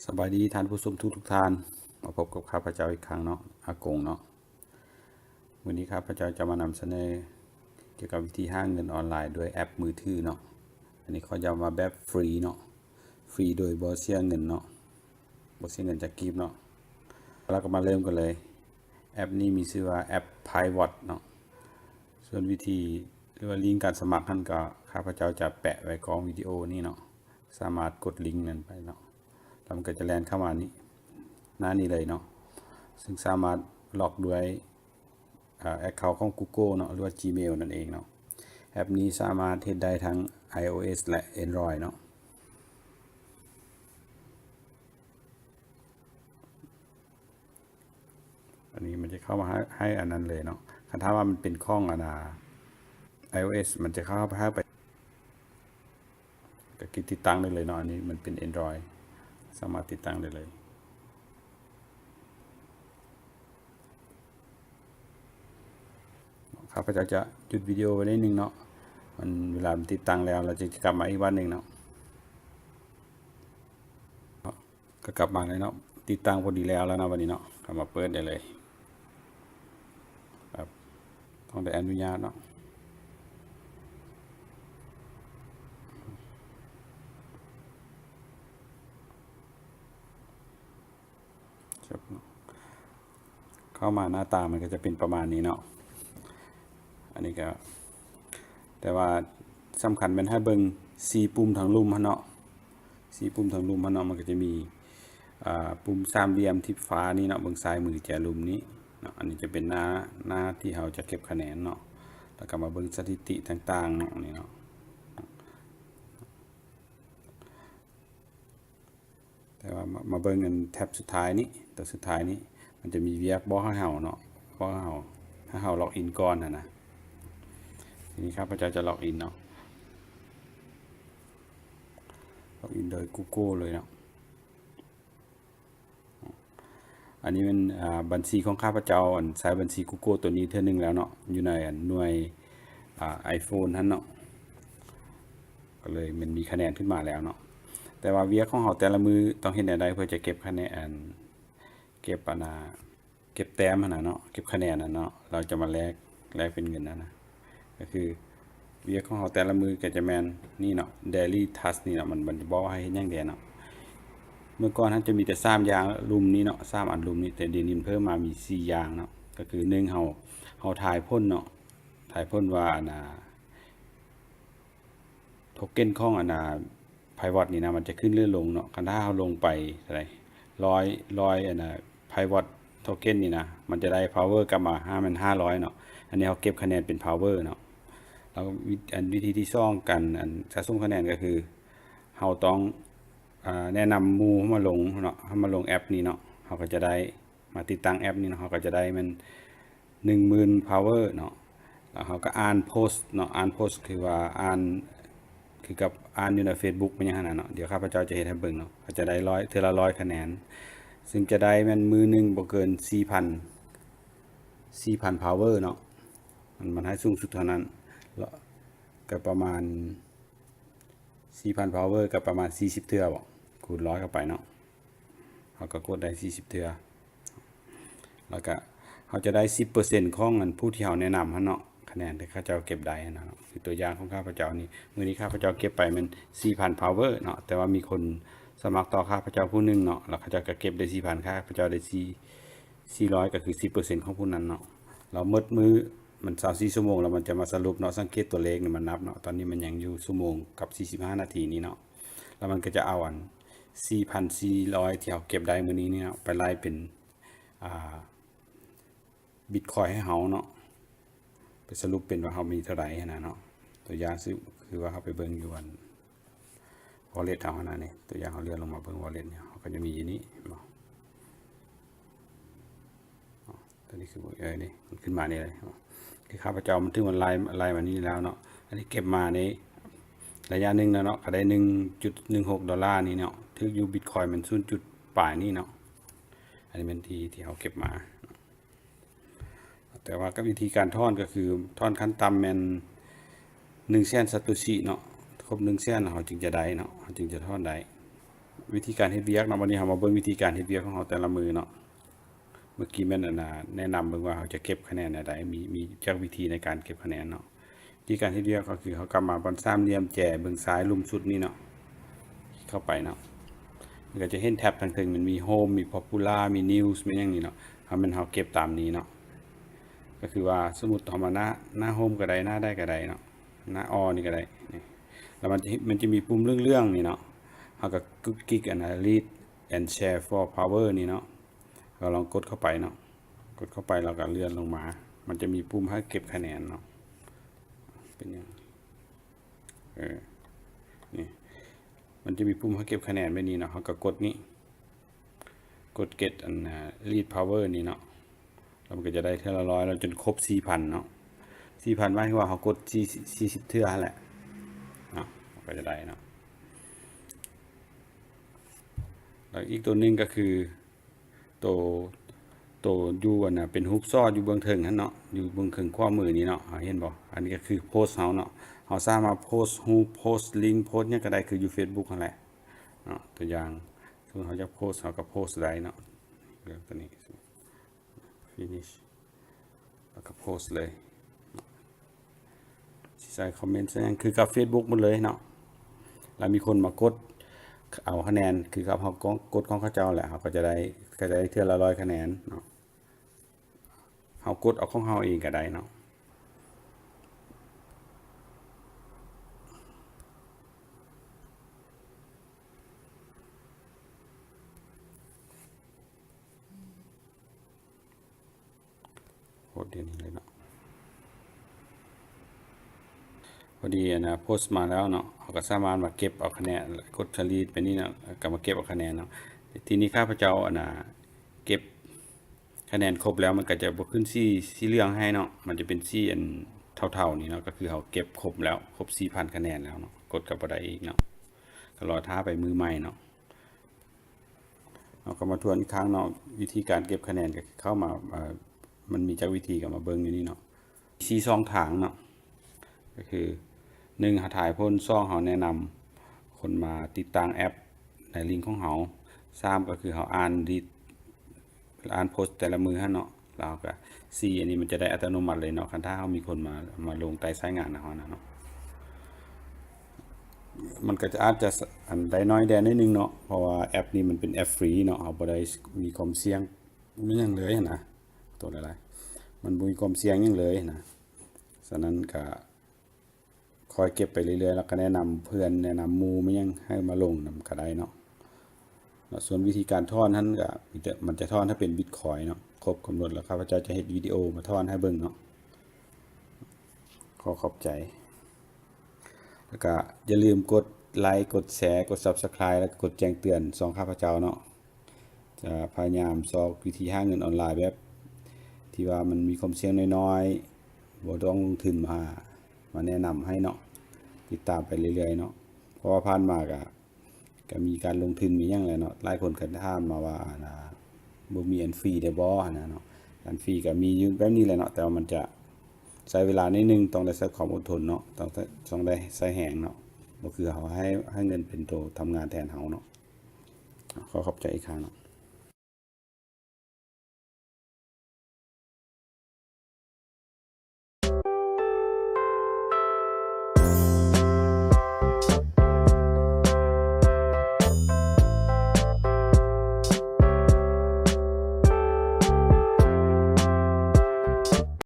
สบายดีท่านผู้ชมทุกท่านมาพบกับข้าพเจ้าอีกครั้งเนาะอากงเนาะวันนี้ข้าพเจ้าจะมานำเสนอเกี่ยวกับวิธีหาเงินออนไลน์ด้วยแอปมือถือเนาะอันนี้เขาจะมาแบบฟรีเนาะฟรีโดยบ่เสียเงินเนาะบ่เสียเงินจากกีบเนาะแล้วก็มาเริ่มกันเลยแอปนี้มีชื่อว่าแอป Pivot เนาะส่วนวิธีหรือว่าลิงก์การสมัครท่านก็ข้าพเจ้าจะแปะไว้กองวิดีโอนี้เนาะสามารถกดลิงก์นั้นไปเนาะแล้วมันก็จะแลนเข้ามานี้หน้านี้เลยเนาะซึ่งสามารถล็อกด้วยaccount ของ Google เนาะหรือว่า Gmail นั่นเองเนาะแอปนี้สามารถเฮ็ดได้ทั้ง iOS และ Android เนาะอันนี้มันจะเข้ามาให้อันนั้นเลยเนาะถ้าว่ามันเป็นข้องiOS มันจะเข้าไปก็ติดตั้งได้เลยเนาะอันนี้มันเป็น Android สามารถติดตั้งได้เลยข้าพเจ้าจะหยุดวิดีโอไว้นิดนึงเนาะมันเวลาติดตั้งแล้วเราจะกลับมาอีกวันหนึ่งเนาะก็กลับมาเลยเนาะติดตั้งพอดีแล้วนะวันนี้เนาะกลับมาเปิดได้เลยครับต้องได้อนุญาตเนาะเข้ามาหน้าตามันก็จะเป็นประมาณนี้เนาะอันนี้ก็แต่ว่าสำคัญเป็นให้เบิ่ง4ปุ่มทางลุ่มเนาะ4ปุ่มทางลุ่มเนาะมันก็จะมีปุ่มสามเหลี่ยมที่ฟ้านี่เนาะเบิ่งซ้ายมือแจลุ่มนี้เนาะอันนี้จะเป็นหน้าที่เราจะเก็บคะแนนเนาะแล้วก็มาเบิ่งสถิติต่างๆเนาะนี่เนาะแต่ว่ามาเบิ่งกันแท็บสุดท้ายนี้ตัวสุดท้ายนี้มันจะมีเวียกบ่ให้เฮาเนาะบ่ให้เฮาล็อกอินก่อนนะทีนี้ครับพระเจ้าจะล็อกอินเนาะล็อกอินโดย Google เลยเนาะอันนี้เป็นบัญชีของข้าพเจ้าใช้บัญชี Google ตัวนี้เท่านึงแล้วเนาะอยู่ในหน่วยiPhone ท่านเนาะก็เลยมันมีคะแนนขึ้นมาแล้วเนาะแต่ว่าเวียของเฮาแต่ละมือต้องเฮ็ดได้เพื่อจะเก็บคะแนนเก็บเก็บแต้มนะเนาะเก็บคะแนนนะเนาะเราจะมาแลกเป็นเงินนะก็คือเวียของเฮาแต่ละมือก็จะแม่นนี่เนาะ daily task นี่เนาะมันบ่ให้เฮ็ดหยังแดเนาะเมื่อก่อนท่านจะมีแต่3อย่างลุมนี้เนาะ3อันลุมนี้แต่เดี๋ยวนี้เพิ่มมามี4อย่างเนาะก็คือ1เฮาทายพ้นเนาะทายพ้นว่าโทเค็นของPivot นี่นะมันจะขึ้นหรือลงเนาะคันถ้าเฮาลงไปเท่าไหร่100Pivot โทเค็นนี่นะมันจะได้ power กลับมามัน500เนาะอันนี้เฮาเก็บคะแนนเป็น power เนาะแล้ววิธีที่2กันสะสมคะแนนก็คือเฮาต้องแนะนำหมู่มาลงเนาะมาลงแอปนี้เนาะเฮาก็จะได้มาติดตั้งแอปนี้เนาะเฮาก็จะได้มัน 10,000 power เนาะแล้วเฮาก็อ่านโพสต์เนาะอ่านโพสต์คือว่าคือกับอ่านอยู่ใน Facebook มันอย่างนั้นเนาะเดี๋ยวข้าพเจ้าจะเฮ็ดให้เบิ่งเนาะก็จะได้100เทื่อละ100คะแนนซึ่งจะได้มันมือนึงบ่เกิน 4,000 power เนาะมันให้สูงสุดเท่านั้นแล้วก็ประมาณ 4,000 power กับประมาณ40เทื่อบ่คูณ100เข้าไปเนาะเฮาก็กดได้40เทื่อแล้วก็เฮาจะได้ 10% ของผู้ที่เฮาแนะนำหั่นเนาะคะแนนที่ข้าเจ้าเก็บได้นะเนาะคือตัวอย่างของข้าพเจ้านี่มื้อนี้ข้าพเจ้าเก็บไปมัน 4,000 power เนาะแต่ว่ามีคนสมัครต่อข้าพเจ้าผู้นึงเนาะแล้วข้าเจ้าก็เก็บได้ 4,000 ข้าพเจ้าได้400ก็คือ 10% ของผู้นั้นเนาะเราหมดมื้อมัน24ชั่วโมงแล้วมันจะมาสรุปเนาะสังเกตตัวเลขนี่มันนับเนาะตอนนี้มันยังอยู่ชั่วโมงกับ45นาทีนี้เนาะแล้วมันก็จะเอา4,400 ที่เฮาเก็บได้มื้อนี้เนี่ยไปไล่เป็นBitcoin ให้เฮาเนาะไปสรุปเป็นว่าเฮามีเท่าไหร่นะเนาะตัวอย่างคือว่าเฮาไปเบิ่งอยู่wallet เฮานะนี่ตัวอย่างเฮาเลื่อนลงมาเบิ่ง wallet เนี่ยเฮาก็จะมีอยู่นี้บ่ตัวนี้คือนี่มันขึ้นมานี่เลยคือข้าพเจ้ามันถึงมันไล่มานี่แล้วเนาะอันนี้เก็บมาในระยะนึงแล้วเนาะก็ได้ $1.16 นี่เนาะถึงอยู่ Bitcoin มัน0.ปลายนี่เนาะอันนี้เป็นที่เฮาเก็บมาแต่ว่าก็วิธีการทอนก็คือทอนขั้นต่ำแม่น100,000 Satoshi เนาะครบ100,000เฮาจึงจะได้เนาะเฮาจึงจะทอนได้ วิธีการเฮ็ดเวียกเนาะวันนี้เรามาเบิ่งวิธีการเฮ็ดเวียกของเราแต่ละมือเนาะเมื่อกี้แม่นแนะนำเบิ่งว่าเขาจะเก็บคะแนนใดมีจักวิธีในการเก็บคะแนนเนาะวิธีการเฮ็ดเวียกก็คือเขากลับมาบนสามเหลี่ยมแจ่เบิ่งซ้ายลุ่มสุดนี่เนาะเข้าไปเนาะมันก็จะเห็นแท็บทางถึงมันมี Home มี Popular มี News มีอย่างนี้เนาะถ้ามันเฮาเก็บตามนี้เนาะก็คือว่าสมมุติเอามาหน้า Home ก็ได้หน้าได้ก็ได้เนาะหน้าออนี่ก็ได้นี่แล้วมันจะมีปุ่มเรื่องๆนี่เนาะเฮาก็คลิกread and share for power นี่เนาะเราลองกดเข้าไปเนาะกดเข้าไปแล้วก็เลื่อนลงมามันจะมีปุ่มให้เก็บคะแนนเนาะเป็นอย่างนี่มันจะมีปุ่มให้เก็บคะแนนไว้นี่เนาะเขาก็กดนี้กด get read power นี่เนาะแล้วมันก็จะได้เท่าละ100แล้วจนครบ 4,000 เนาะ 4,000 หมายถึงว่าเขากด40เทื่อแหละเนาะก็จะได้เนาะแล้วอีกตัวนึงก็คือตัวอยู่เป็นฮุกซ้ออยู่เบื้องเทิงหั่นเนาะอยู่เบื้องเทิงขวามือนี้เนาะเห็นบ่อันนี้ก็คือโพสต์เฮาเนาะเฮาสามารถโพสต์รูปโพสต์ลิงก์โพสต์หยังก็ได้คืออยู่ Facebook นั่นแหละเนาะตัวอย่างสมมุติเฮาจะโพสต์เฮาก็โพสต์ได้เนาะเรื่องตัวนี้ finish แล้วก็โพสต์เลยใส่คอมเมนต์ซะคือกับ Facebook หมดเลยเนาะแล้วมีคนมากดเอาคะแนนคือกับเขากดของเขาเจ้าแหละเขาก็จะได้เทื่อละ100คะแนนเนาะเฮากดเอาของเฮาเองก็ได้เนาะโพสต์เดี๋ยวนี้เลยเนาะพอดีโพสต์มาแล้วเนาะเขาก็สามารถมาเก็บเอาคะแนนกดรีดไปนี่เนาะก็มาเก็บเอาคะแนนเนาะทีนี้ข้าพเจ้าเก็บคะแนนครบแล้วมันก็จะบ่ขึ้นสีเหลืองให้เนาะมันจะเป็นสีอันเท่าๆนี่เนาะก็คือเขาเก็บครบแล้วครบ 4,000 คะแนนแล้วเนาะกดก็บ่ได้อีกเนาะก็รอท้าไปมือใหม่เนาะเราก็มาทวนอีกครั้งเนาะวิธีการเก็บคะแนนก็เข้ามามันมีจักวิธีก็มาเบิ่งอยู่นี่เนาะ4 ทางเนาะก็คือ1หาถ่ายพ้น2เฮาแนะนำคนมาติดตั้งแอปในลิงก์ของเฮา3ก็คือเฮาอ่านโพสต์แต่ละมือหั่นเนาะแล้วก็4อันนี้มันจะได้อัตโนมัติเลยเนาะคันถ้าเฮามีคนมาลงใต้สายงานเฮานะเนาะมันก็จะอาจจะอันได้น้อยแดนิดนึงเนาะเพราะว่าแอปนี้มันเป็นแอปฟรีเนาะเฮาบ่ได้มีความเสี่ยงมีหยังเลยนะตัวอะไรมันบ่มีความเสี่ยงหยังเลยนะฉะนั้นก็คอยเก็บไปเรื่อยๆแล้วก็แนะนำเพื่อนแนะนำหมู่ไม่ยังให้มาลงนำก็ได้เนาะส่วนวิธีการทอนนั้นก็มันจะทอนถ้าเป็นบิตคอยน์เนาะครบกำหนดแล้วข้าพเจ้าจะเฮ็ดวิดีโอมาทอนให้เบิ่งเนาะขอบใจแล้วก็อย่าลืมกดไลค์กดแชร์กด Subscribe แล้วก็กดแจ้งเตือน2ข้าพเจ้าเนาะจะพยายามสอนวิธีหาเงินออนไลน์แบบที่ว่ามันมีความเสี่ยงน้อยๆบ่ต้องลงทุนมาแนะนำให้เนาะติดตามไปเรื่อยๆเนาะเพราะว่าผ่านมาก็มีการลงทุนมีหยังแหละเนาะหลายคนก็ถามมาว่าบ่มีอันฟรีได้บ่เนาะอันฟรีก็มีอยู่แบบนี้แหละเนาะแต่ว่ามันจะใช้เวลานิดนึงต้องได้ใช้ความอดทนเนาะต้องได้ใช้แรงเนาะบ่คือเฮาให้เงินเป็นตัวทำงานแทนเฮาเนาะขอบใจอีกครั้งเนาะ